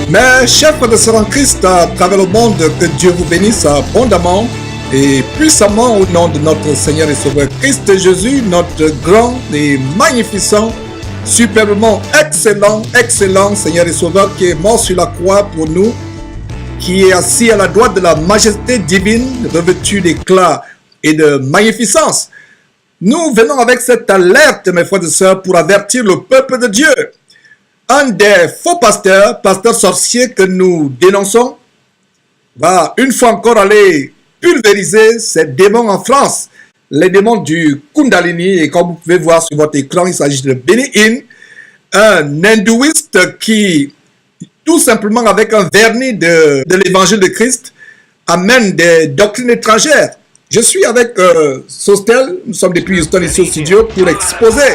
Mes chers frères et sœurs en Christ à travers le monde, que Dieu vous bénisse abondamment et puissamment au nom de notre Seigneur et Sauveur Christ Jésus, notre grand et magnificent, superbement excellent Seigneur et Sauveur qui est mort sur la croix pour nous, qui est assis à la droite de la majesté divine, revêtu d'éclat et de magnificence. Nous venons avec cette alerte, mes frères et sœurs, pour avertir le peuple de Dieu. Un des faux pasteurs sorciers que nous dénonçons, va une fois encore aller pulvériser ces démons en France, les démons du Kundalini. Et comme vous pouvez voir sur votre écran, il s'agit de Benny Hinn, un hindouiste qui, tout simplement avec un vernis de l'évangile de Christ, amène des doctrines étrangères. Je suis avec Sostel, nous sommes depuis Houston ici au studio pour exposer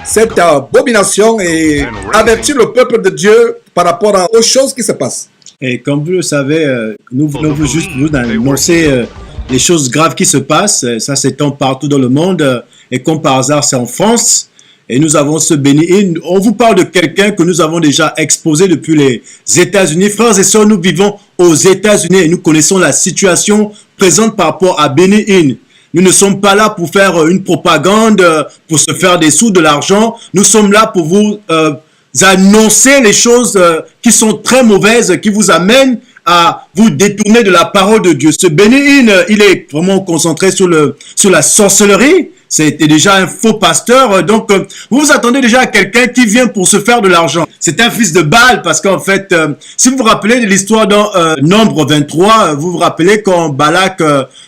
cette abomination et avertir le peuple de Dieu par rapport aux choses qui se passent. Et comme vous le savez, nous voulons juste vous annoncer les choses graves qui se passent. Ça s'étend partout dans le monde et comme par hasard, c'est en France. Et nous avons ce Benny Hinn. On vous parle de quelqu'un que nous avons déjà exposé depuis les États-Unis. Frères et sœurs, nous vivons aux États-Unis et nous connaissons la situation présente par rapport à Benny Hinn. Nous ne sommes pas là pour faire une propagande, pour se faire des sous, de l'argent. Nous sommes là pour vous annoncer les choses qui sont très mauvaises, qui vous amènent à vous détourner de la parole de Dieu. Ce Benny Hinn, il est vraiment concentré sur la sorcellerie. C'était déjà un faux pasteur. Donc, vous vous attendez déjà à quelqu'un qui vient pour se faire de l'argent. C'est un fils de Baal parce qu'en fait, si vous vous rappelez de l'histoire dans Nombre 23, vous vous rappelez quand Balak,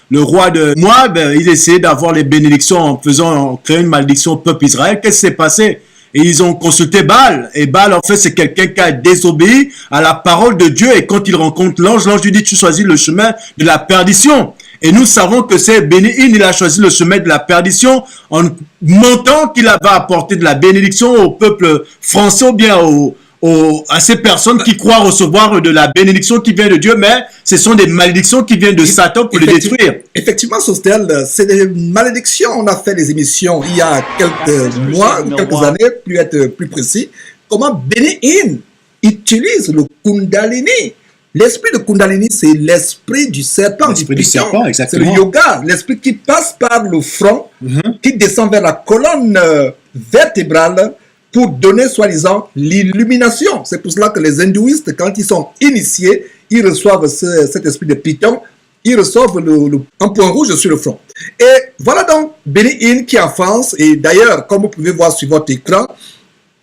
le roi de Moab, il essayait d'avoir les bénédictions en créant une malédiction au peuple Israël. Qu'est-ce qui s'est passé? Et ils ont consulté Baal. Et Baal, en fait, c'est quelqu'un qui a désobéi à la parole de Dieu. Et quand il rencontre l'ange, l'ange lui dit, tu choisis le chemin de la perdition. Et nous savons que c'est Benny Hinn, il a choisi le chemin de la perdition en montant qu'il va apporter de la bénédiction au peuple français ou bien à ces personnes qui croient recevoir de la bénédiction qui vient de Dieu, mais ce sont des malédictions qui viennent de Satan pour les détruire. Effectivement, Sostel, c'est des malédictions. On a fait des émissions il y a quelques mois, quelques années, pour être plus précis, comment Benny Hinn utilise le Kundalini. L'esprit de Kundalini, c'est l'esprit du serpent, l'esprit du serpent, exactement. C'est le yoga, l'esprit qui passe par le front, qui descend vers la colonne vertébrale pour donner, soi-disant, l'illumination. C'est pour cela que les hindouistes, quand ils sont initiés, ils reçoivent cet esprit de Python, ils reçoivent un point rouge sur le front. Et voilà donc Benny Hinn qui est en France, et d'ailleurs, comme vous pouvez voir sur votre écran,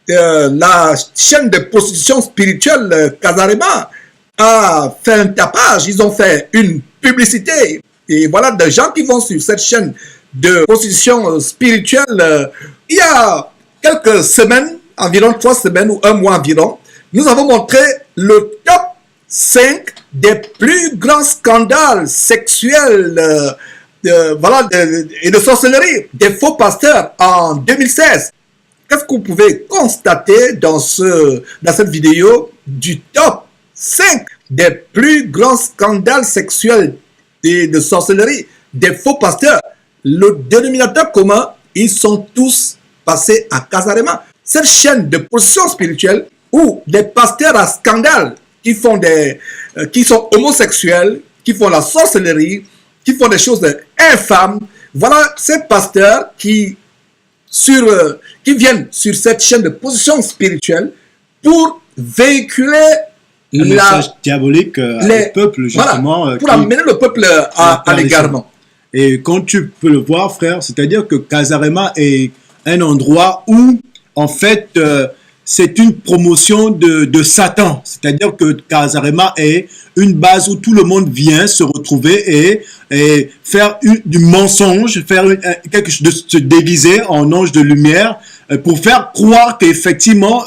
la chaîne de prostitution spirituelle Casarema a fait un tapage, ils ont fait une publicité. Et voilà des gens qui vont sur cette chaîne de prostitution spirituelle. Il y a quelques semaines, environ 3 semaines ou 1 mois environ, nous avons montré le top 5 des plus grands scandales sexuels et de sorcellerie des faux pasteurs en 2016. Qu'est-ce que vous pouvez constater dans cette vidéo du top 5 des plus grands scandales sexuels et de sorcellerie des faux pasteurs? Le dénominateur commun, ils sont tous passés à Casarema. Cette chaîne de position spirituelle où des pasteurs à scandale qui sont homosexuels, qui font la sorcellerie, qui font des choses infâmes. Voilà ces pasteurs qui viennent sur cette chaîne de position spirituelle pour véhiculer un message diabolique au peuple, justement. Voilà, pour amener le peuple à l'égarement. Et comme tu peux le voir, frère, c'est-à-dire que Casarema est un endroit où, en fait, c'est une promotion de Satan. C'est-à-dire que Casarema est une base où tout le monde vient se retrouver et faire du mensonge, faire quelque chose de se déguiser en ange de lumière, pour faire croire qu'effectivement,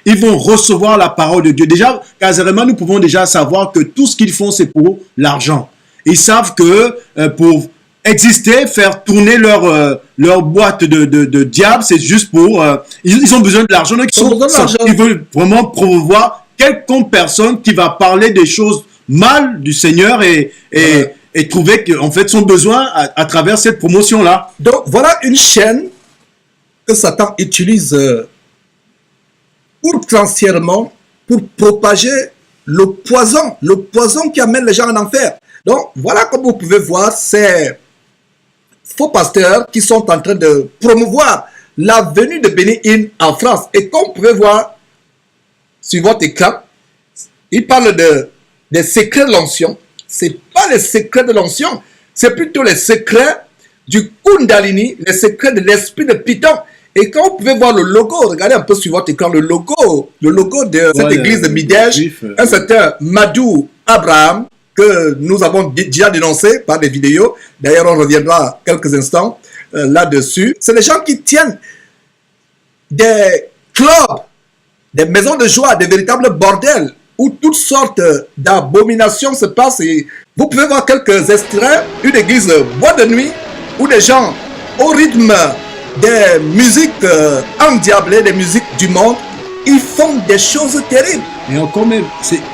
ils vont recevoir la parole de Dieu. Déjà, Casarema, nous pouvons déjà savoir que tout ce qu'ils font, c'est pour l'argent. Ils savent que pour exister, faire tourner leur boîte de diable, c'est juste pour... ils ont besoin de l'argent. Donc ils veulent vraiment promouvoir quelconque personne qui va parler des choses mal du Seigneur et trouver qu'en fait son besoin à travers cette promotion-là. Donc voilà une chaîne que Satan utilise outrancièrement pour propager le poison qui amène les gens en enfer. Donc, voilà comme vous pouvez voir ces faux pasteurs qui sont en train de promouvoir la venue de Benny Hinn en France. Et comme vous pouvez voir sur votre écran, il parle des secrets de l'onction. Ce n'est pas les secrets de l'onction, c'est plutôt les secrets du Kundalini, les secrets de l'esprit de Python. Et quand vous pouvez voir le logo, regardez un peu sur votre écran le logo de cette église de Midège, un certain Madhu Abraham, que nous avons déjà dénoncé par des vidéos. D'ailleurs, on reviendra quelques instants là-dessus. C'est les gens qui tiennent des clubs, des maisons de joie, des véritables bordels, où toutes sortes d'abominations se passent. Et vous pouvez voir quelques extraits, une église boîte de nuit, où des gens, au rythme des musiques endiablées, des musiques du monde, ils font des choses terribles. Et encore même,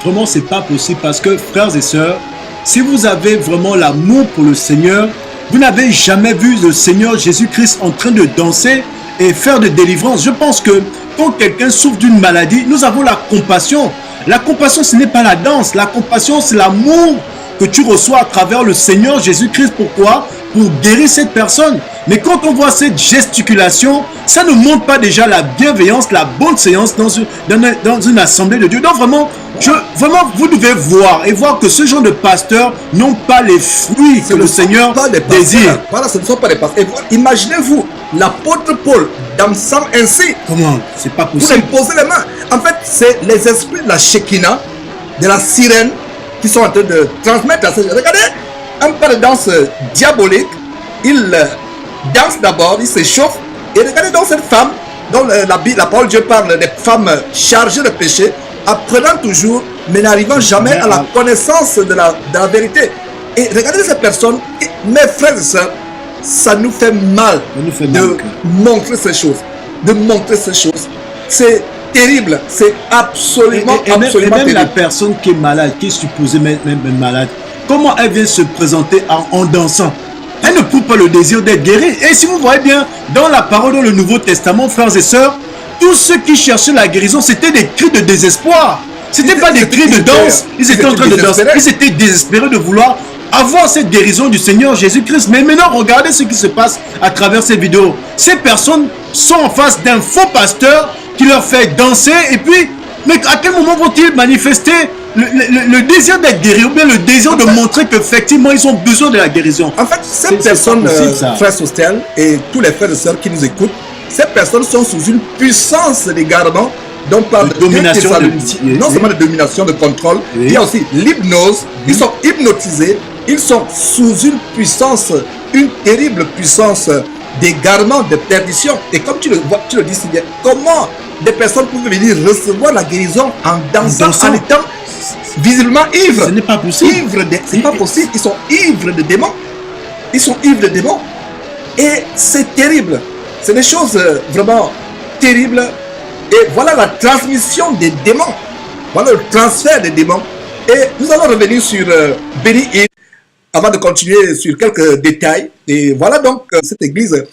vraiment, c'est pas possible parce que, frères et sœurs, si vous avez vraiment l'amour pour le Seigneur, vous n'avez jamais vu le Seigneur Jésus-Christ en train de danser et faire de délivrance. Je pense que quand quelqu'un souffre d'une maladie, nous avons la compassion. La compassion, ce n'est pas la danse. La compassion, c'est l'amour que tu reçois à travers le Seigneur Jésus-Christ. Pourquoi? Pour guérir cette personne. Mais quand on voit cette gesticulation, ça ne montre pas déjà la bienveillance, la bonne séance dans une assemblée de Dieu. Donc vraiment, vous devez voir que ce genre de pasteurs n'ont pas les fruits que le Seigneur désire. Voilà, ce ne sont pas des pasteurs. Imaginez-vous l'apôtre Paul dansant ainsi. Comment? C'est pas possible. Pour imposer les mains. En fait, c'est les esprits de la Shekinah, de la sirène, qui sont en train de transmettre à ces gens. Regardez, un pas de danse diabolique. Il danse d'abord, il s'échauffe. Et regardez donc cette femme, dont la parole de Dieu parle des femmes chargées de péché, apprenant toujours, mais n'arrivant jamais à la connaissance de la vérité. Et regardez ces personnes, mes frères et sœurs, ça nous fait mal de montrer ces choses. C'est terrible, c'est absolument même la personne qui est malade, qui est supposée même malade, comment elle vient se présenter en dansant? Elle ne prouve pas le désir d'être guérie. Et si vous voyez bien, dans la parole, dans le Nouveau Testament, frères et sœurs, tous ceux qui cherchaient la guérison, c'était des cris de désespoir. Ce n'était pas des cris de danse. Ils étaient en train de danser. Ils étaient désespérés de vouloir avoir cette guérison du Seigneur Jésus-Christ. Mais maintenant, regardez ce qui se passe à travers ces vidéos. Ces personnes sont en face d'un faux pasteur qui leur fait danser. Et puis, mais à quel moment vont-ils manifester le désir d'être guéri ou bien le désir de montrer qu'effectivement ils ont besoin de la guérison? En fait, ces personnes, frères Sostel et tous les frères et sœurs qui nous écoutent, ces personnes sont sous une puissance d'égarement, donc par de domination, non seulement de domination, de contrôle, il y a aussi l'hypnose. Ils sont hypnotisés, ils sont sous une puissance, une terrible puissance d'égarement, de perdition. Et comme tu le dis si bien, comment des personnes peuvent venir recevoir la guérison en dansant, en étant visiblement ivres? Ce n'est pas possible. C'est pas possible. Ils sont ivres de démons. Et c'est terrible. C'est des choses vraiment terribles. Et voilà la transmission des démons. Voilà le transfert des démons. Et nous allons revenir sur Benny Hinn avant de continuer sur quelques détails. Et voilà donc cette église,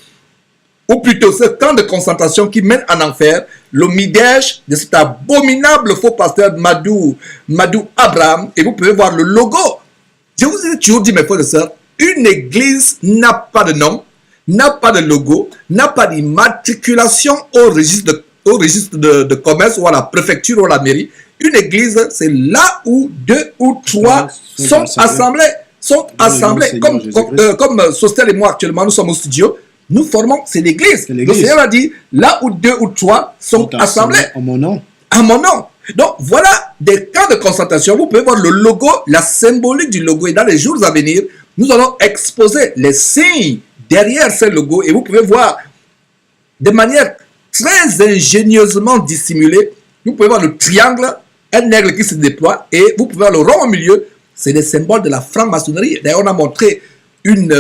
ou plutôt ce camp de concentration qui mène en enfer, le Midège de cet abominable faux pasteur Madhu Abraham. Et vous pouvez voir le logo. Je vous ai toujours dit, mes frères et sœurs, une église n'a pas de nom, n'a pas de logo, n'a pas d'immatriculation au registre de commerce ou à la préfecture ou à la mairie. Une église, c'est là où 2 ou 3 sont assemblés. Comme Sostel et moi actuellement, nous sommes au studio. Nous formons, c'est l'église. Le Seigneur a dit, là où 2 ou 3 sont assemblés. En mon nom. En mon nom. Donc, voilà des camps de concentration. Vous pouvez voir le logo, la symbolique du logo. Et dans les jours à venir, nous allons exposer les signes derrière ce logo. Et vous pouvez voir de manière très ingénieusement dissimulée. Vous pouvez voir le triangle, un aigle qui se déploie. Et vous pouvez voir le rond au milieu. C'est des symboles de la franc-maçonnerie. D'ailleurs, on a montré une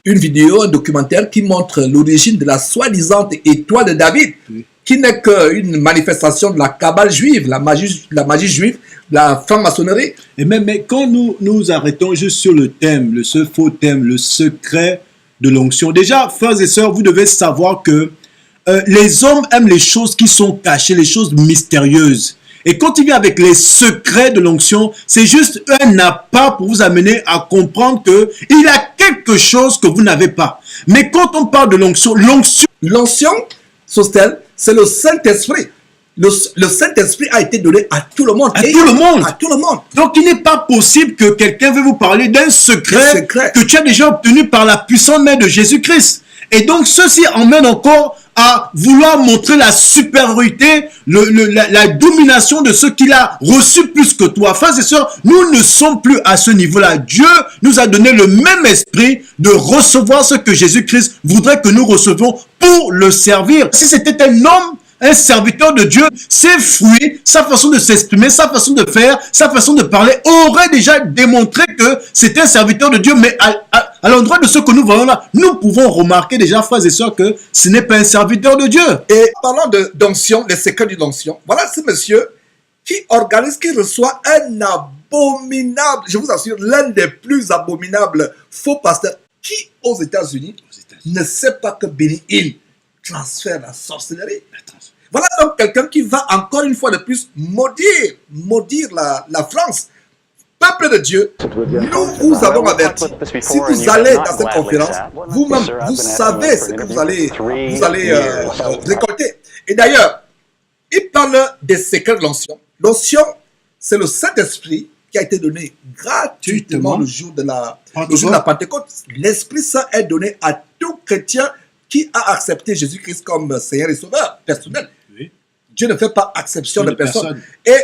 vidéo, un documentaire qui montre l'origine de la soi-disant étoile de David, qui n'est qu'une manifestation de la cabale juive, la magie juive, la franc-maçonnerie. Et même mais quand nous arrêtons juste sur le thème, ce faux thème, le secret de l'onction. Déjà, frères et sœurs, vous devez savoir que les hommes aiment les choses qui sont cachées, les choses mystérieuses. Et quand il vient avec les secrets de l'onction, c'est juste un appât pour vous amener à comprendre que il y a quelque chose que vous n'avez pas. Mais quand on parle de l'onction, L'onction, Sostel, c'est le Saint-Esprit. Le Saint-Esprit a été donné à tout le monde. À tout le monde. À tout le monde. Donc il n'est pas possible que quelqu'un veuille vous parler d'un secret que tu as déjà obtenu par la puissante main de Jésus-Christ. Et donc ceci emmène encore à vouloir montrer la supériorité, la domination de ce qu'il a reçu plus que toi. Frères et sœurs, nous ne sommes plus à ce niveau-là. Dieu nous a donné le même esprit de recevoir ce que Jésus-Christ voudrait que nous recevions pour le servir. Si c'était un homme, un serviteur de Dieu, ses fruits, sa façon de s'exprimer, sa façon de faire, sa façon de parler, aurait déjà démontré que c'était un serviteur de Dieu. Mais à l'endroit de ce que nous voyons là, nous pouvons remarquer déjà, frères et sœurs, que ce n'est pas un serviteur de Dieu. Et parlant d'onction, les secrets de l'onction, voilà ce monsieur qui organise, qui reçoit un abominable, je vous assure, l'un des plus abominables faux pasteurs qui, aux États-Unis, ne sait pas que Benny Hinn transfère la sorcellerie. Voilà donc quelqu'un qui va encore une fois de plus maudire la France. Peuple de Dieu, nous vous avons averti. Si vous allez dans cette conférence, vous-même, vous savez ce que vous allez récolter. Et d'ailleurs, il parle des secrets de l'onction. L'onction, c'est le Saint-Esprit qui a été donné gratuitement le jour de la Pentecôte. L'Esprit Saint est donné à tout chrétien qui a accepté Jésus-Christ comme Seigneur et Sauveur personnel. Oui. Dieu ne fait pas exception de personne. Et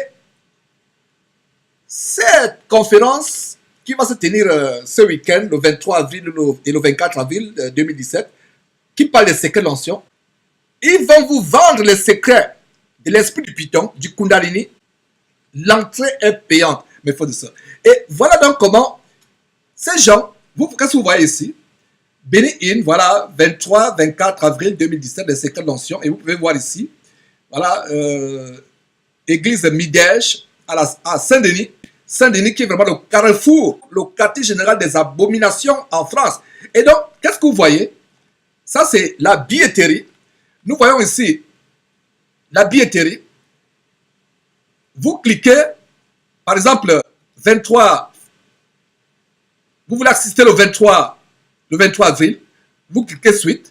cette conférence qui va se tenir ce week-end, le 23 avril et le 24 avril 2017, qui parle des secrets de l'onction, ils vont vous vendre les secrets de l'esprit du python, du Kundalini. L'entrée est payante, mais il faut de ça. Et voilà donc comment ces gens, qu'est-ce que vous voyez ici? Benny Hinn, voilà, 23-24 avril 2017, les secrets de l'onction. Et vous pouvez voir ici, voilà, église de Midège à Saint-Denis. Saint-Denis qui est vraiment le carrefour, le quartier général des abominations en France. Et donc, qu'est-ce que vous voyez? Ça, c'est la billetterie. Nous voyons ici la billetterie. Vous cliquez, par exemple, 23, vous voulez assister le 23 avril, vous cliquez suite,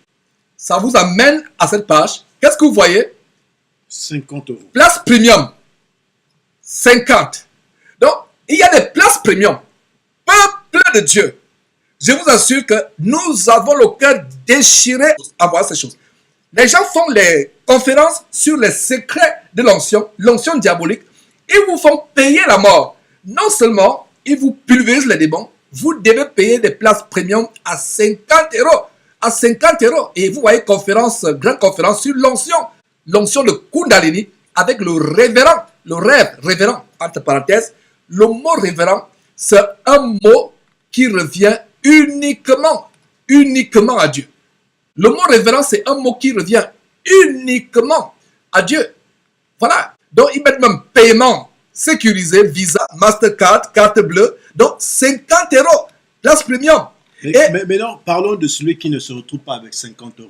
ça vous amène à cette page. Qu'est-ce que vous voyez? 50 €. Place premium, 50. Donc, il y a des places premium. Peuple de Dieu, je vous assure que nous avons le cœur déchiré à voir ces choses. Les gens font les conférences sur les secrets de l'onction diabolique. Ils vous font payer la mort. Non seulement ils vous pulvérisent les démons, vous devez payer des places premium à 50 €. À 50 €. Et vous voyez grande conférence sur l'onction de Kundalini avec le révérend, entre parenthèses. Le mot révérend, c'est un mot qui revient uniquement à Dieu. Le mot révérend, c'est un mot qui revient uniquement à Dieu. Voilà. Donc, ils mettent même paiement sécurisé, Visa, Mastercard, carte bleue. Donc, 50 €, place premium. Mais non, parlons de celui qui ne se retrouve pas avec 50 €.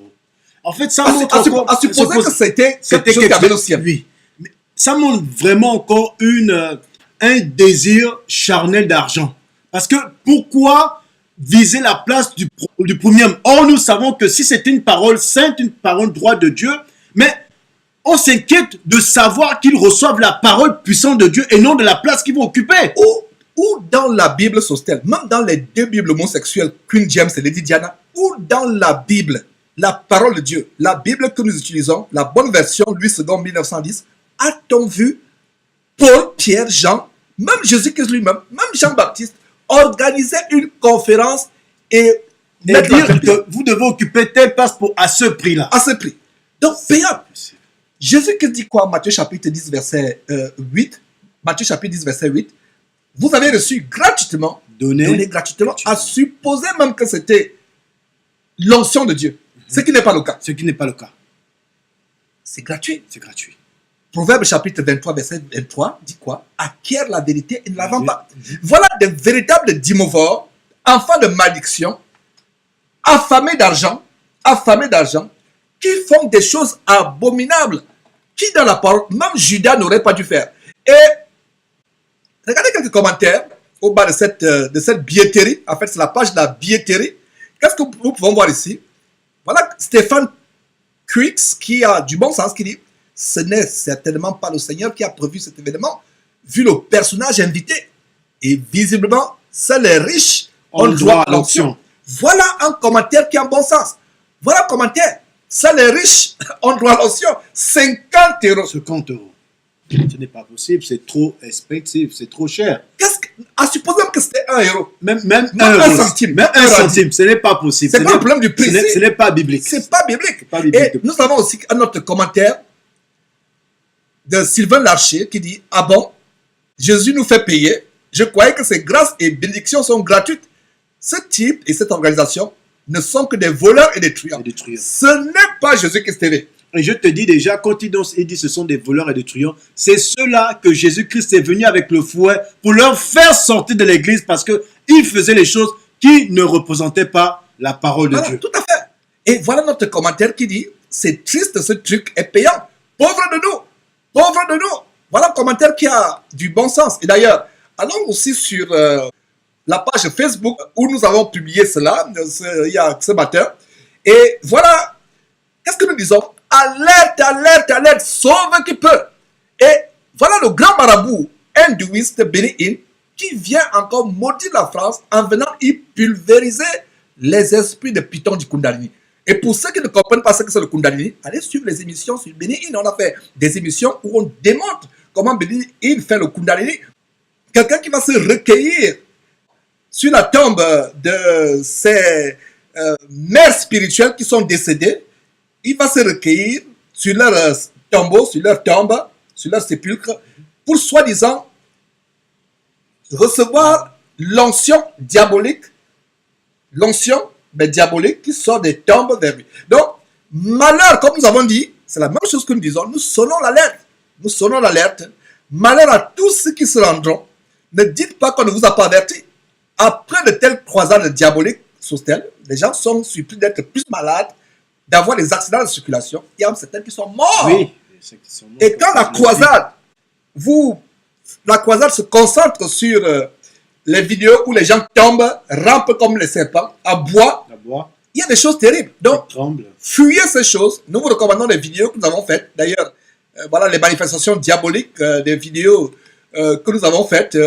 En fait, ça montre encore... À supposer que c'était quelque chose qui avait le ciel. Oui. Mais ça montre vraiment encore un désir charnel d'argent. Parce que pourquoi viser la place du premium? Or, nous savons que si c'est une parole sainte, une parole droite de Dieu, mais on s'inquiète de savoir qu'ils reçoivent la parole puissante de Dieu et non de la place qu'ils vont occuper. Ou dans la Bible Sostel, même dans les deux Bibles homosexuelles, Queen James et Lady Diana, ou dans la Bible, la parole de Dieu, la Bible que nous utilisons, la bonne version, Louis II 1910, a-t-on vu Paul, Pierre, Jean, même Jésus-Christ lui-même, même Jean-Baptiste, organiser une conférence et dire que vous devez occuper telle place à ce prix-là. À ce prix. Donc, payant. Jésus-Christ dit quoi? Matthieu chapitre 10, verset 8. Matthieu chapitre 10, verset 8. Vous avez reçu gratuitement, donné gratuitement, à supposer même que c'était l'onction de Dieu. Ce qui n'est pas le cas. Ce qui n'est pas le cas. C'est gratuit. C'est gratuit. Proverbe chapitre 23, verset 23 dit quoi? Acquiert la vérité et ne la vend pas. Voilà des véritables dimorphes, enfants de malédiction, affamés d'argent, qui font des choses abominables, qui dans la parole, même Judas n'aurait pas dû faire. Et regardez quelques commentaires au bas de cette billetterie. En fait, c'est la page de la billetterie. Qu'est-ce que nous pouvons voir ici? Voilà Stéphane Quix qui a du bon sens, qui dit « Ce n'est certainement pas le Seigneur qui a prévu cet événement, vu le personnage invité. Et visiblement, seuls les riches ont droit à l'onction. » Voilà un commentaire qui a un bon sens. Voilà un commentaire. Seuls les riches ont droit à l'onction. 50 €. 50 €. Ce n'est pas possible, c'est trop expensive, c'est trop cher. À supposer que c'était 1 €. Même un centime. Même un centime, ce n'est pas possible. C'est pas le problème du prix. Ce n'est pas biblique. C'est pas biblique. Et nous avons aussi un autre commentaire de Sylvain Larcher qui dit « Ah bon, Jésus nous fait payer. Je croyais que ces grâces et bénédictions sont gratuites. Ce type et cette organisation ne sont que des voleurs et des truands. Ce n'est pas Jésus-Christ TV. » Et je te dis déjà, quand il dit ce sont des voleurs et des truands, c'est ceux-là que Jésus-Christ est venu avec le fouet pour leur faire sortir de l'église parce qu'ils faisaient les choses qui ne représentaient pas la parole de Dieu. Tout à fait. Et voilà notre commentaire qui dit, c'est triste, ce truc est payant. Pauvre de nous. Pauvre de nous. Voilà un commentaire qui a du bon sens. Et d'ailleurs, allons aussi sur la page Facebook où nous avons publié cela il y a ce matin. Et voilà, qu'est-ce que nous disons? Alerte, alerte, alerte, sauve qui peut. Et voilà le grand marabout hindouiste Benny Hinn qui vient encore maudire la France en venant y pulvériser les esprits de Python du Kundalini. Et pour ceux qui ne comprennent pas ce que c'est le Kundalini, allez suivre les émissions sur Benny Hinn. On a fait des émissions où on démontre comment Benny Hinn fait le Kundalini. Quelqu'un qui va se recueillir sur la tombe de ses mères spirituelles qui sont décédées. Il va se recueillir sur leur tombeau, sur leur tombe, sur leur sépulcre, pour soi-disant recevoir l'onction diabolique, qui sort des tombes vers lui. Donc, malheur, comme nous avons dit, c'est la même chose que nous disons, nous sonnons l'alerte. Nous sonnons l'alerte. Malheur à tous ceux qui se rendront. Ne dites pas qu'on ne vous a pas averti. Après de telles croisades diaboliques sur terre, les gens sont surpris d'être plus malades, d'avoir des accidents de circulation. Il y a certains qui sont morts. Oui, et quand la croisade se concentre sur les vidéos où les gens tombent, rampent comme les serpents, aboient, il y a des choses terribles. Donc, fuyez ces choses. Nous vous recommandons les vidéos que nous avons faites. D'ailleurs, voilà les manifestations diaboliques, des vidéos que nous avons faites.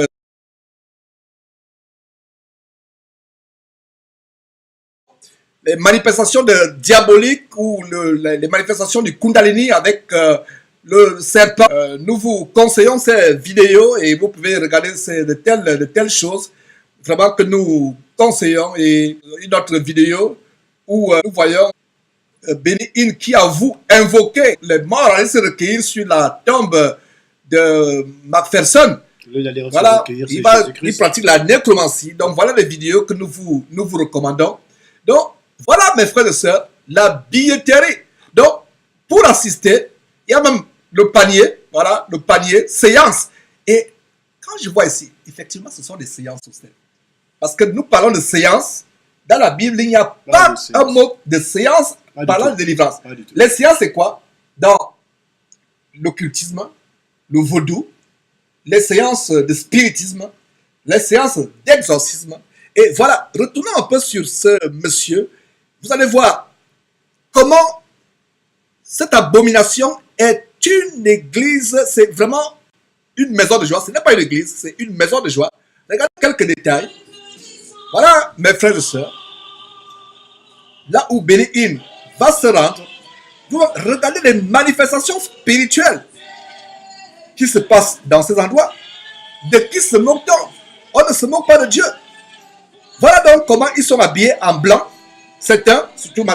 Les manifestations diaboliques ou les manifestations du Kundalini avec le serpent. Nous vous conseillons ces vidéos et vous pouvez regarder de telles choses vraiment que nous conseillons. Et une autre vidéo où nous voyons Benny Hinn qui avoue invoquer les morts, aller se recueillir sur la tombe de Macpherson. Voilà, il pratique la nécromancie. Donc voilà les vidéos que nous vous recommandons. Donc, voilà, mes frères et sœurs, la billetterie. Donc, pour assister, il y a même le panier, voilà, le panier, séance. Et quand je vois ici, effectivement, ce sont des séances aussi. Parce que nous parlons de séance. Dans la Bible, il n'y a pas un mot de séance parlant de délivrance. Les séances, c'est quoi? Dans l'occultisme, le vaudou, les séances de spiritisme, les séances d'exorcisme. Et voilà, retournons un peu sur ce monsieur. Vous allez voir comment cette abomination est une église. C'est vraiment une maison de joie. Ce n'est pas une église, c'est une maison de joie. Regardez quelques détails. Voilà, mes frères et sœurs. Là où Benny Hinn va se rendre, vous regardez les manifestations spirituelles qui se passent dans ces endroits. De qui se moque-t-on? On ne se moque pas de Dieu. Voilà donc comment ils sont habillés en blanc. Certains, surtout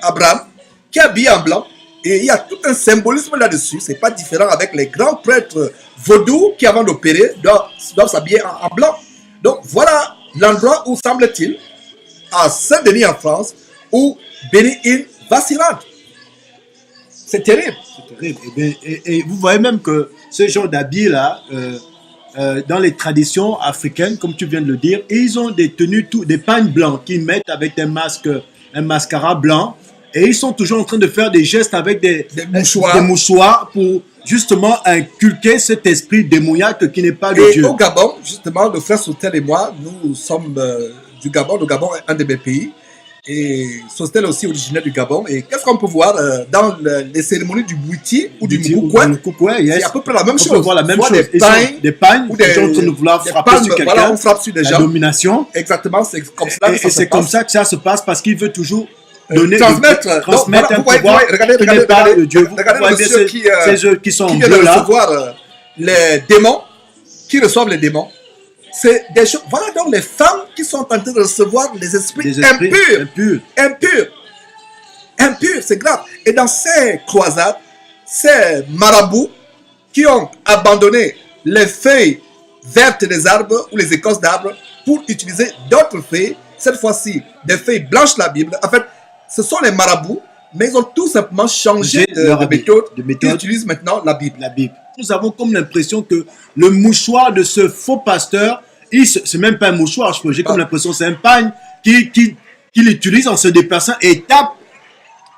Abraham, qui est habillé en blanc. Et il y a tout un symbolisme là-dessus. Ce n'est pas différent avec les grands prêtres vaudous qui, avant d'opérer, doivent s'habiller en blanc. Donc voilà l'endroit où semble-t-il, à Saint-Denis en France, où Benny Hinn va s'y rendre. C'est terrible. C'est terrible. Et vous voyez même que ce genre d'habits-là, dans les traditions africaines, comme tu viens de le dire, ils ont des tenues, des pagnes blancs qu'ils mettent avec des masques, un mascara blanc, et ils sont toujours en train de faire des gestes avec des mouchoirs pour justement inculquer cet esprit démoniaque qui n'est pas de Et Dieu. au Gabon, justement, le frère Sautel et moi, nous sommes du Gabon. Le Gabon est un de mes pays. Et Sautel est aussi originaire du Gabon. Et qu'est-ce qu'on peut voir dans les cérémonies du Bouiti ou du Mukukwe? Yes. C'est à peu près la même chose. On peut voir la même chose. Des pagnes ou qui sont en train de vouloir frapper palmes, sur quelqu'un. Voilà, on frappe sur des gens. La domination. Exactement, c'est comme ça. Et c'est comme ça que ça se passe parce qu'il veut toujours donner, transmettre un pouvoir regardez, qui n'est pas de Dieu. Regardez Monsieur ces œufs qui sont en vient de bleu là. recevoir les démons, qui reçoivent les démons. C'est des choses. Voilà donc les femmes qui sont en train de recevoir les esprits impurs, c'est grave. Et dans ces croisades, ces marabouts qui ont abandonné les feuilles vertes des arbres ou les écorces d'arbres pour utiliser d'autres feuilles, cette fois-ci des feuilles blanches de la Bible. En fait, ce sont les marabouts, mais ils ont tout simplement changé de méthode. Ils utilisent maintenant la Bible. Nous avons comme l'impression que le mouchoir de ce faux pasteur, c'est même pas un mouchoir, j'ai comme l'impression que c'est un pagne qu'il utilise en se déplaçant et tape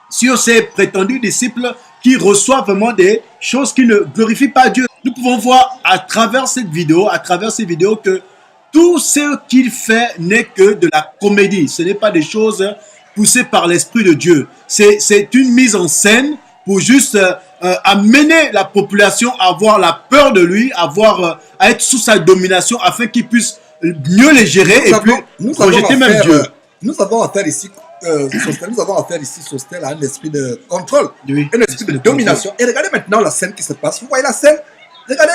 sur ses prétendus disciples qui reçoivent vraiment des choses qui ne glorifient pas Dieu. Nous pouvons voir à travers ces vidéos que tout ce qu'il fait n'est que de la comédie. Ce n'est pas des choses poussées par l'Esprit de Dieu. C'est une mise en scène pour juste amener la population à avoir la peur de lui, à être sous sa domination afin qu'il puisse mieux les gérer et puis rejeter même Dieu. Nous avons affaire ici, Sautel, à un esprit de contrôle, un esprit de domination. Et regardez maintenant la scène qui se passe. Vous voyez la scène? Regardez.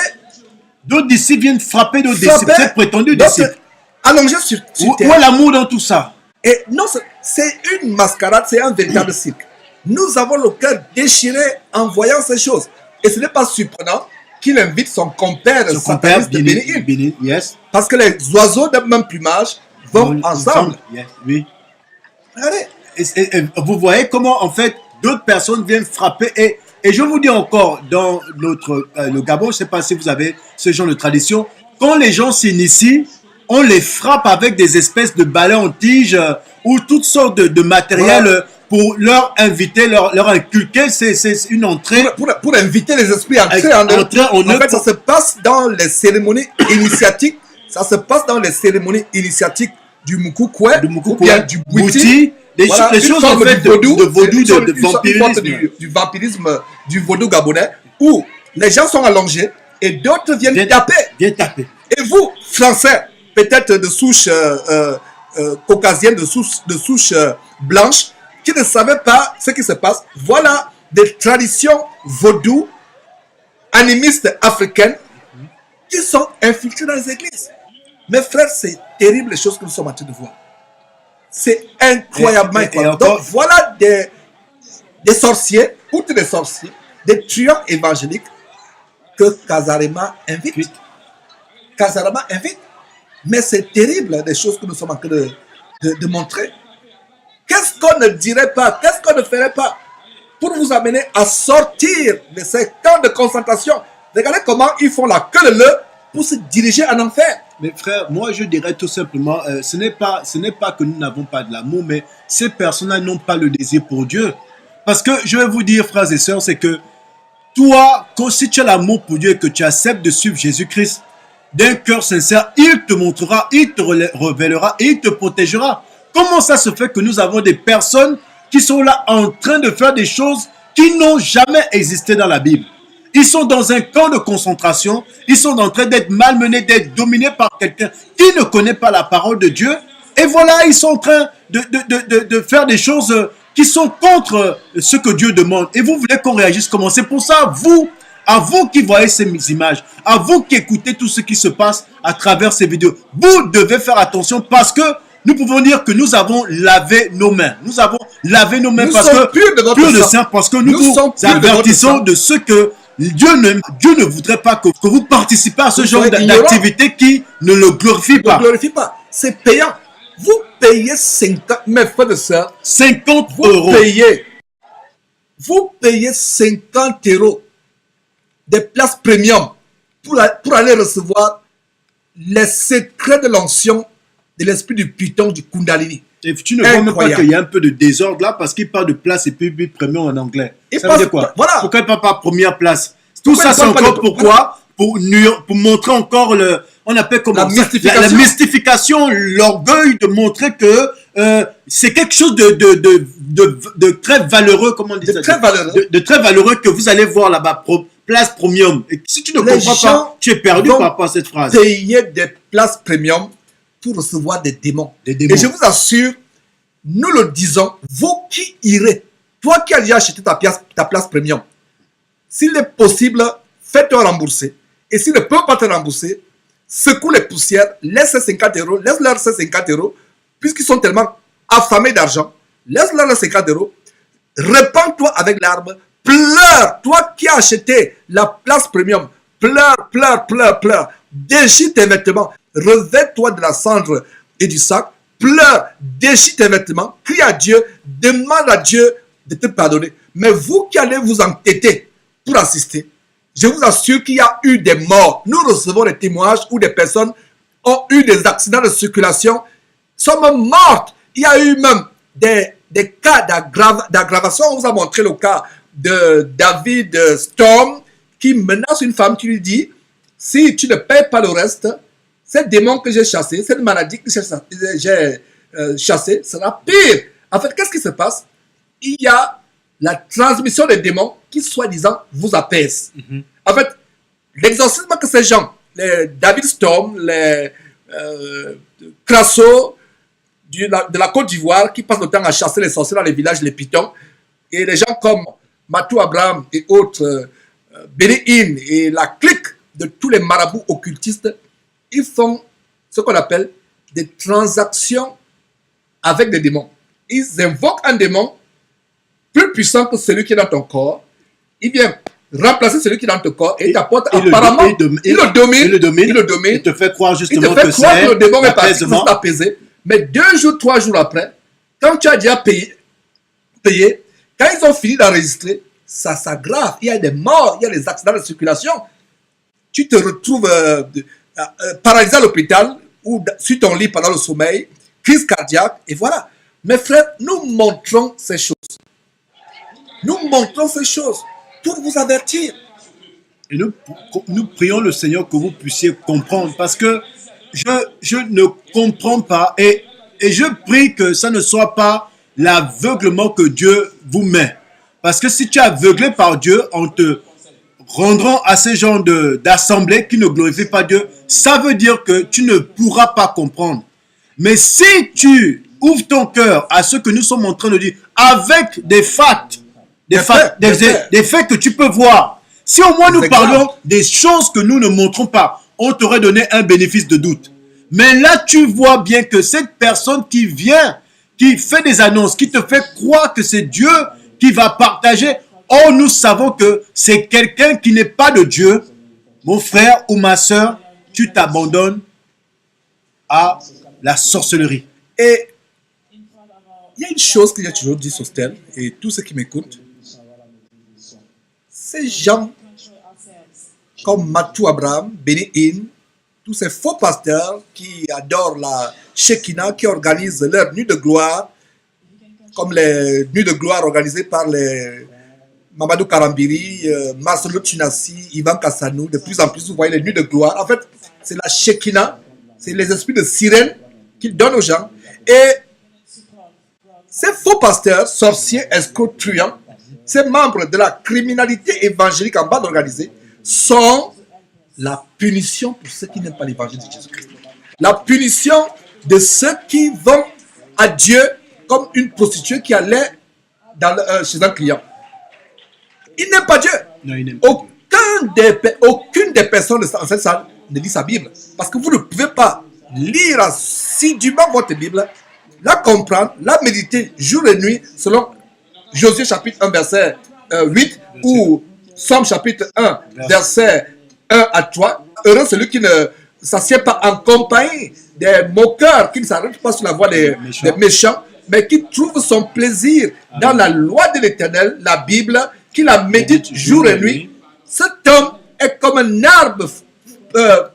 D'autres disciples viennent frapper d'autres disciples, ces prétendus disciples. Allongés sur terre. Où est l'amour dans tout ça? Et non, c'est une mascarade, c'est un véritable cirque. Nous avons le cœur déchiré en voyant ces choses. Et ce n'est pas surprenant qu'il invite son compère sataniste Béni. Yes. Parce que les oiseaux d'un même plumage vont ensemble. Yes. Oui. Regardez. Et vous voyez comment, en fait, d'autres personnes viennent frapper. Et je vous dis encore, dans le Gabon, je ne sais pas si vous avez ce genre de tradition, quand les gens s'initient, on les frappe avec des espèces de balais en tige ou toutes sortes de matériel pour leur inviter, leur inculquer. C'est une entrée. Pour inviter les esprits à entrer en eux. En fait, ça se passe dans les cérémonies initiatiques. Ça se passe dans les cérémonies initiatiques du Mukukwe, ou bien du Bouiti. Des choses en fait de vaudou, de vampirisme. Du vampirisme du vaudou gabonais, où les gens sont allongés et d'autres viennent taper. Et vous, Français, peut-être de souche caucasienne, de souche blanche, qui ne savaient pas ce qui se passe, voilà des traditions vaudou, animistes africaines, qui sont infiltrées dans les églises. Mes frères, c'est terrible les choses que nous sommes en train de voir. C'est incroyablement incroyable. Donc voilà des sorciers, outre des sorciers, des truands évangéliques que Kazarema invite. Mais c'est terrible les choses que nous sommes en train de montrer. Qu'est-ce qu'on ne dirait pas, qu'est-ce qu'on ne ferait pas pour vous amener à sortir de ces camps de concentration? Regardez comment ils font la queue leu pour se diriger en enfer. Mais frère, moi je dirais tout simplement, ce n'est pas que nous n'avons pas de l'amour, mais ces personnes-là n'ont pas le désir pour Dieu. Parce que je vais vous dire, frères et sœurs, c'est que toi, si tu as l'amour pour Dieu et que tu acceptes de suivre Jésus-Christ d'un cœur sincère, il te montrera, il te révélera et il te protégera. Comment ça se fait que nous avons des personnes qui sont là en train de faire des choses qui n'ont jamais existé dans la Bible? Ils sont dans un camp de concentration, ils sont en train d'être malmenés, d'être dominés par quelqu'un qui ne connaît pas la parole de Dieu. Et voilà, ils sont en train de faire des choses qui sont contre ce que Dieu demande. Et vous voulez qu'on réagisse comment? C'est pour ça, à vous qui voyez ces images, à vous qui écoutez tout ce qui se passe à travers ces vidéos, vous devez faire attention parce que nous pouvons dire que nous avons lavé nos mains. Nous avons lavé nos mains parce que pur de sang, parce que nous vous avertissons de ce que Dieu ne voudrait pas que vous participez à ce genre d'activité qui ne le glorifie pas. C'est payant. Vous payez 50, mes frères et sœurs, 50 euros. Vous payez 50 euros des places premium pour aller recevoir les secrets de l'onction de l'esprit du Python, du Kundalini. Et tu ne vois même pas qu'il y a un peu de désordre là parce qu'il parle de place et puis premium en anglais. Ça veut dire quoi? Voilà. Pourquoi il ne parle pas première place? Tout ça, c'est encore pourquoi? Pour montrer encore on appelle comment la mystification, l'orgueil de montrer que c'est quelque chose de très valeureux, comment on dit ça? De très valeureux que vous allez voir là-bas, place premium. Et si tu ne comprends pas, tu es perdu par rapport à cette phrase. Payer des places premium pour recevoir des démons. Et je vous assure, nous le disons, vous qui irez, toi qui as déjà acheté ta place premium, s'il est possible, faites-toi rembourser. Et s'ils ne peuvent pas te rembourser, secoue les poussières, laisse 50 euros, laisse-leur ces 50 euros, puisqu'ils sont tellement affamés d'argent, laisse-leur les 50 euros, répands-toi avec l'arme, pleure, toi qui as acheté la place premium, pleure, pleure, pleure, pleure, déchire tes vêtements, revêt-toi de la cendre et du sac, pleure, déchire tes vêtements, crie à Dieu, demande à Dieu de te pardonner. Mais vous qui allez vous entêter pour assister, je vous assure qu'il y a eu des morts. Nous recevons des témoignages où des personnes ont eu des accidents de circulation, sont même mortes. Il y a eu même des cas d'aggravation. On vous a montré le cas de David Storm qui menace une femme qui lui dit, si tu ne payes pas le reste, ces démons que j'ai chassés, cette maladie que j'ai chassée sera pire. En fait, qu'est-ce qui se passe? Il y a la transmission des démons qui, soi-disant, vous apaise. En fait, l'exorcisme que ces gens, les David Storm, les Crasso de la Côte d'Ivoire, qui passent le temps à chasser les sorciers dans les villages, les pitons, et les gens comme Matou Abraham et autres, Bénéine et la clique de tous les marabouts occultistes, ils font ce qu'on appelle des transactions avec des démons. Ils invoquent un démon plus puissant que celui qui est dans ton corps. Il vient remplacer celui qui est dans ton corps et t'apporte apparemment, il le domine, il te fait croire justement que le démon est parti pour t'apaiser. Mais 2 jours, 3 jours après, quand tu as déjà payé, quand ils ont fini d'enregistrer, ça s'aggrave. Il y a des morts, il y a des accidents de circulation. Tu te retrouves paralysé à l'hôpital ou sur ton lit pendant le sommeil, crise cardiaque, et voilà. Mes frères, nous montrons ces choses. Nous montrons ces choses pour vous avertir. Et nous prions le Seigneur que vous puissiez comprendre, parce que je ne comprends pas et je prie que ça ne soit pas l'aveuglement que Dieu vous met. Parce que si tu es aveuglé par Dieu, en te rendant à ces gens d'assemblée qui ne glorifient pas Dieu, ça veut dire que tu ne pourras pas comprendre. Mais si tu ouvres ton cœur à ce que nous sommes en train de dire, avec des faits, des faits que tu peux voir, si au moins nous parlons des choses que nous ne montrons pas, on t'aurait donné un bénéfice de doute. Mais là, tu vois bien que cette personne qui vient, qui fait des annonces, qui te fait croire que c'est Dieu qui va partager, oh, nous savons que c'est quelqu'un qui n'est pas de Dieu. Mon frère ou ma soeur, tu t'abandonnes à la sorcellerie. Et il y a une chose que j'ai toujours dit sur Stèle, et tous ceux qui m'écoutent, ces gens comme Matou Abraham, Bénéine, tous ces faux pasteurs qui adorent la Shekinah, qui organisent leur nuit de gloire, comme les nuits de gloire organisées par les Mamadou Karambiri, Marcelo Tunassi, Ivan Kassanou. De plus en plus, vous voyez les nuits de gloire. En fait, c'est la Shekinah, c'est les esprits de sirène qu'ils donnent aux gens. Et ces faux pasteurs, sorciers, escrocs, truands, ces membres de la criminalité évangélique en bande organisée, sont la punition pour ceux qui n'aiment pas l'évangile de Jésus-Christ. La punition de ceux qui vont à Dieu comme une prostituée qui allait chez un client. Il n'aime pas Dieu. Non, Aucune des personnes de cette salle ne lit sa Bible. Parce que vous ne pouvez pas lire assidûment votre Bible, la comprendre, la méditer jour et nuit selon Josué chapitre 1 verset 8 ou Somme chapitre 1 verset 1 à 3. Heureux celui qui ne s'assied pas en compagnie des moqueurs, qui ne s'arrêtent pas sur la voie des méchants, mais qui trouve son plaisir dans la loi de l'Éternel, la Bible, qui la médite jour et nuit. Cet homme est comme un arbre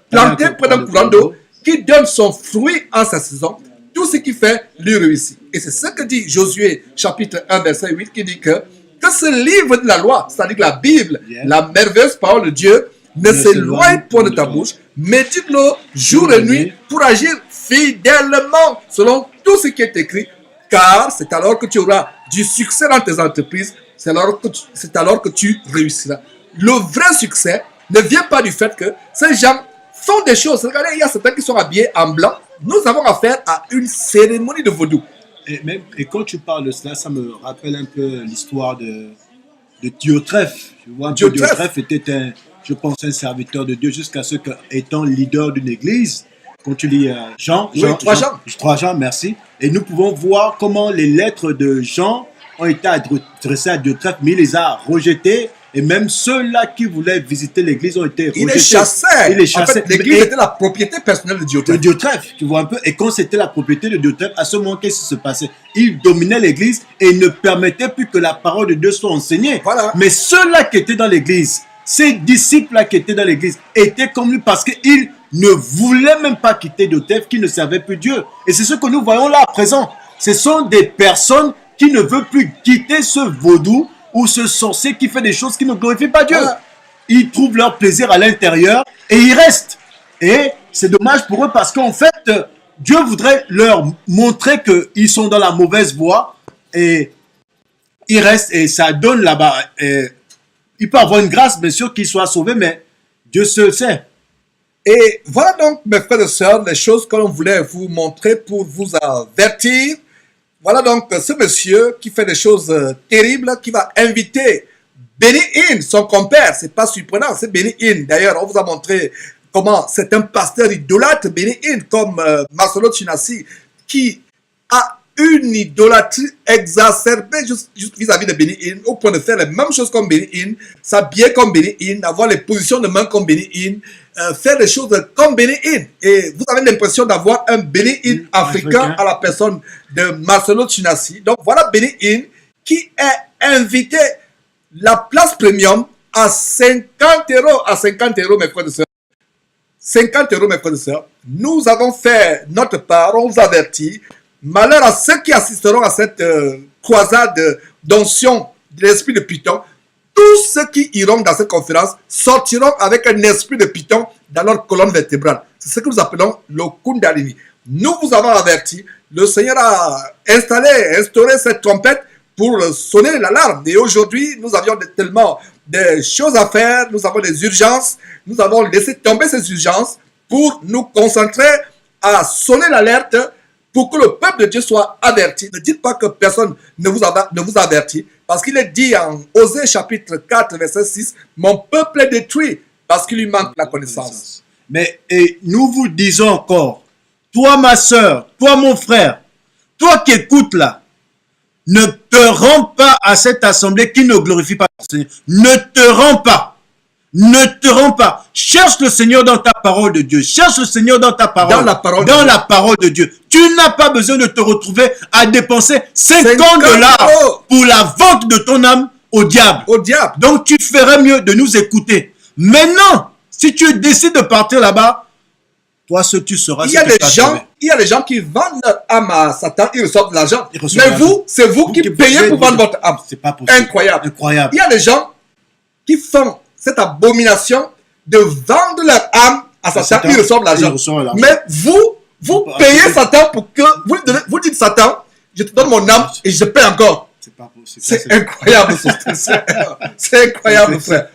planté près d'un courant d'eau qui donne son fruit en sa saison. Tout ce qu'il fait lui réussit. Et c'est ce que dit Josué chapitre 1 verset 8 qui dit que que ce livre de la loi, c'est-à-dire la Bible, Yeah. la merveilleuse parole de Dieu, ne s'éloigne point de ta bouche, médite-le jour et nuit pour agir fidèlement selon tout ce qui est écrit, car c'est alors que tu auras du succès dans tes entreprises, c'est alors que tu réussiras. Le vrai succès ne vient pas du fait que ces gens font des choses. Regardez, il y a certains qui sont habillés en blanc. Nous avons affaire à une cérémonie de vaudou. Et quand tu parles de cela, ça me rappelle un peu l'histoire de Diotrephe. Tu vois, Diotrephe était je pense, un serviteur de Dieu jusqu'à ce qu'étant leader d'une église, quand tu lis Jean, 3 Jean, merci, et nous pouvons voir comment les lettres de Jean ont été adressées à Diotrephe, mais il les a rejetées, et même ceux-là qui voulaient visiter l'église ont été rejetés. Il les chassait. En fait, l'église était la propriété personnelle de Diotrephe, tu vois un peu. Et quand c'était la propriété de Diotrephe, à ce moment, qu'est-ce qui se passait? Il dominait l'église et il ne permettait plus que la parole de Dieu soit enseignée. Voilà. Mais ceux-là qui étaient dans l'église, ces disciples-là qui étaient dans l'église, étaient comme lui parce qu'ils ne voulaient même pas quitter Diotrephe, qui ne servait plus Dieu. Et c'est ce que nous voyons là à présent. Ce sont des personnes qui ne veulent plus quitter ce vaudou ou ce sorcier qui fait des choses qui ne glorifient pas Dieu. Voilà. Ils trouvent leur plaisir à l'intérieur et ils restent. Et c'est dommage pour eux parce qu'en fait, Dieu voudrait leur montrer qu'ils sont dans la mauvaise voie et ils restent et ça donne là-bas. Il peut avoir une grâce, bien sûr, qu'ils soient sauvés, mais Dieu seul sait. Et voilà donc, mes frères et sœurs, les choses que l'on voulait vous montrer pour vous avertir. Voilà donc ce monsieur qui fait des choses terribles, qui va inviter Benny Hinn, son compère. C'est pas surprenant, c'est Benny Hinn. D'ailleurs, on vous a montré comment c'est un pasteur idolâtre, Benny Hinn, comme Marcelo Chinassi, qui a une idolâtrie exacerbée juste vis-à-vis de Benny Hinn, au point de faire les mêmes choses comme Benny Hinn, s'habiller comme Benny Hinn, avoir les positions de main comme Benny Hinn, faire des choses comme Benny Hinn. Et vous avez l'impression d'avoir un Benny Hinn africain à la personne de Marcelo Chinassi. Donc voilà Benny Hinn qui est invité la place premium à 50 €. À 50 €, mes frères et sœurs. 50 €, mes frères et sœurs. Nous avons fait notre part, on vous avertit. Malheur à ceux qui assisteront à cette croisade d'onction de l'esprit de Python. Tous ceux qui iront dans cette conférence sortiront avec un esprit de Python dans leur colonne vertébrale. C'est ce que nous appelons le Kundalini. Nous vous avons averti. Le Seigneur a instauré cette trompette pour sonner l'alarme. Et aujourd'hui, nous avions tellement de choses à faire. Nous avons des urgences. Nous avons laissé tomber ces urgences pour nous concentrer à sonner l'alerte pour que le peuple de Dieu soit averti. Ne dites pas que personne ne vous avertit. Parce qu'il est dit en Osée chapitre 4, verset 6, « Mon peuple est détruit parce qu'il lui manque la connaissance. » Mais et nous vous disons encore, toi ma soeur, toi mon frère, toi qui écoutes là, ne te rends pas à cette assemblée qui ne glorifie pas le Seigneur. Ne te rends pas. Ne te rends pas. Cherche le Seigneur dans ta parole de Dieu. Cherche le Seigneur dans ta parole. Dans la parole de Dieu. Tu n'as pas besoin de te retrouver à dépenser 50 $ pour la vente de ton âme au diable. Donc tu ferais mieux de nous écouter. Maintenant, si tu décides de partir là-bas, toi seul tu seras. Il y a des gens qui vendent leur âme à Satan, ils reçoivent de l'argent. Mais vous, c'est vous qui payez pour vendre votre âme. C'est pas possible. Incroyable. Il y a des gens qui font cette abomination de vendre leur âme à Satan, ils reçoivent l'argent. Mais vous payez Satan pour que vous dites Satan, je te donne mon âme et je paie encore. C'est pas possible. C'est incroyable, c'est incroyable, frère.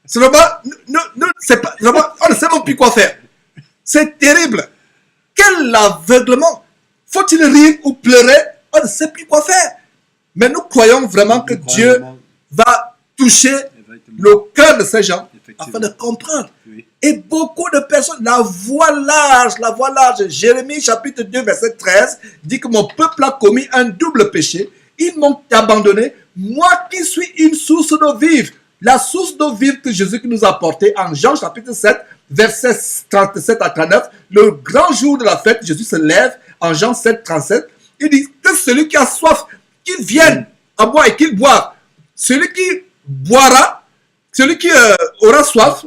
C'est vraiment, on ne sait même plus quoi faire. C'est terrible. Quel aveuglement. Faut-il rire ou pleurer? On ne sait plus quoi faire. Mais nous croyons vraiment que Dieu va toucher le cœur de ces gens afin de comprendre. Oui. Et beaucoup de personnes, la voie large, Jérémie chapitre 2 verset 13 dit que mon peuple a commis un double péché. Ils m'ont abandonné, moi qui suis une source d'eau vive. La source d'eau vive que Jésus nous a apportée en Jean chapitre 7 verset 37 à 39. Le grand jour de la fête, Jésus se lève en Jean 7, 37. Il dit que celui qui a soif, qu'il vienne à moi et qu'il boive. Celui qui boira, celui qui aura soif,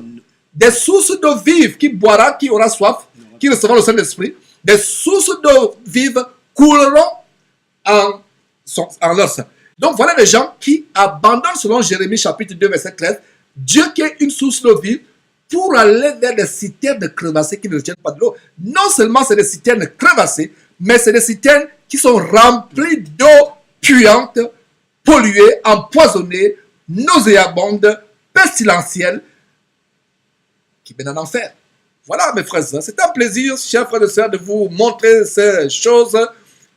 des sources d'eau vive, qui boira, qui aura soif, qui recevra le Saint-Esprit, des sources d'eau vive couleront en leur sein. Donc voilà les gens qui abandonnent selon Jérémie chapitre 2 verset 13, Dieu qui est une source d'eau vive, pour aller vers des citernes crevassées qui ne retiennent pas de l'eau. Non seulement c'est des citernes crevassées, mais c'est des citernes qui sont remplies d'eau puante, polluée, empoisonnée, nauséabonde, pestilentielle, qui mène en enfer. Voilà mes frères et sœurs, c'est un plaisir, chers frères et sœurs, de vous montrer ces choses.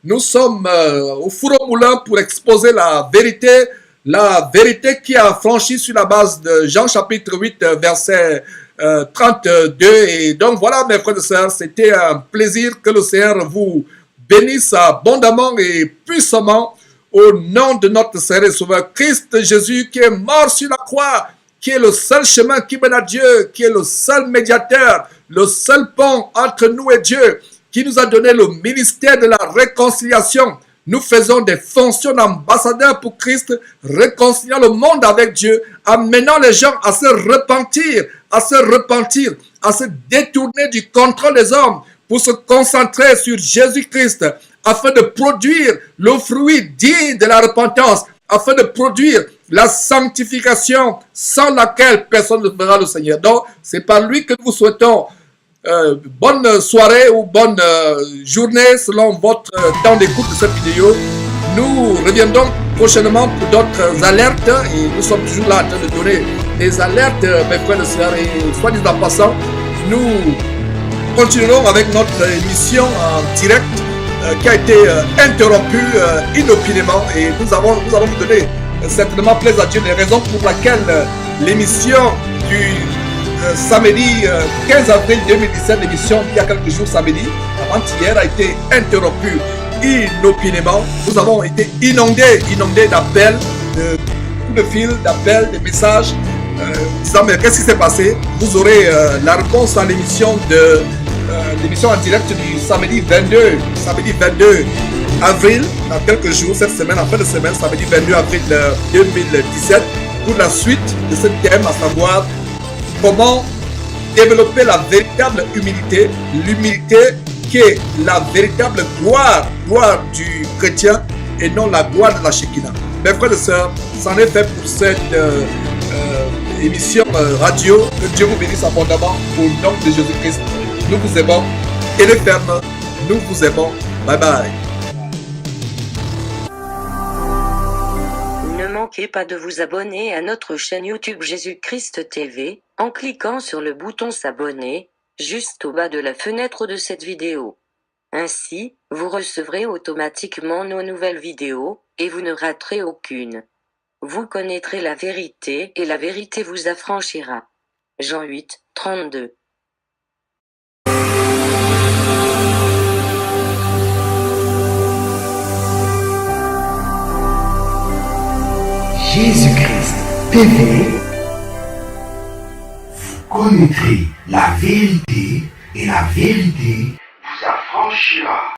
Nous sommes au four au moulin pour exposer la vérité qui a franchi sur la base de Jean chapitre 8, verset 32. Et donc voilà mes frères et sœurs, c'était un plaisir, que le Seigneur vous bénisse abondamment et puissamment au nom de notre Seigneur et Sauveur Christ Jésus qui est mort sur la croix, qui est le seul chemin qui mène à Dieu, qui est le seul médiateur, le seul pont entre nous et Dieu, qui nous a donné le ministère de la réconciliation. Nous faisons des fonctions d'ambassadeurs pour Christ, réconciliant le monde avec Dieu, amenant les gens à se repentir, à se détourner du contrôle des hommes pour se concentrer sur Jésus-Christ, afin de produire le fruit digne de la repentance, afin de produire la sanctification sans laquelle personne ne verra le Seigneur. Donc, c'est par lui que nous vous souhaitons bonne soirée ou bonne journée selon votre temps d'écoute de cette vidéo. Nous reviendrons prochainement pour d'autres alertes et nous sommes toujours là en train de donner des alertes, mes frères et sœurs. Et soit dit en passant, nous continuerons avec notre émission en direct qui a été interrompue inopinément et nous allons vous donner certainement plaisir à Dieu les raisons pour lesquelles l'émission du samedi 15 avril 2017, l'émission il y a quelques jours samedi, avant-hier, a été interrompue inopinément. Nous avons été inondés d'appels, de coups de fil, d'appels, de messages disant mais qu'est-ce qui s'est passé? Vous aurez la réponse à l'émission en direct du samedi 22 avril, dans quelques jours, cette semaine, en fin de semaine, samedi 22 avril 2017, pour la suite de ce thème, à savoir comment développer la véritable humilité, l'humilité qui est la véritable gloire du chrétien et non la gloire de la Shekinah. Mes frères et sœurs, c'en est fait pour cette émission radio. Que Dieu vous bénisse abondamment au nom de Jésus-Christ. Nous vous aimons. Et les fermes, nous vous aimons. Bye bye. Ne manquez pas de vous abonner à notre chaîne YouTube Jésus-Christ TV, en cliquant sur le bouton s'abonner, juste au bas de la fenêtre de cette vidéo. Ainsi, vous recevrez automatiquement nos nouvelles vidéos, et vous ne raterez aucune. Vous connaîtrez la vérité, et la vérité vous affranchira. Jean 8, 32. Jésus-Christ TV, vous connaîtrez la vérité et la vérité vous affranchira.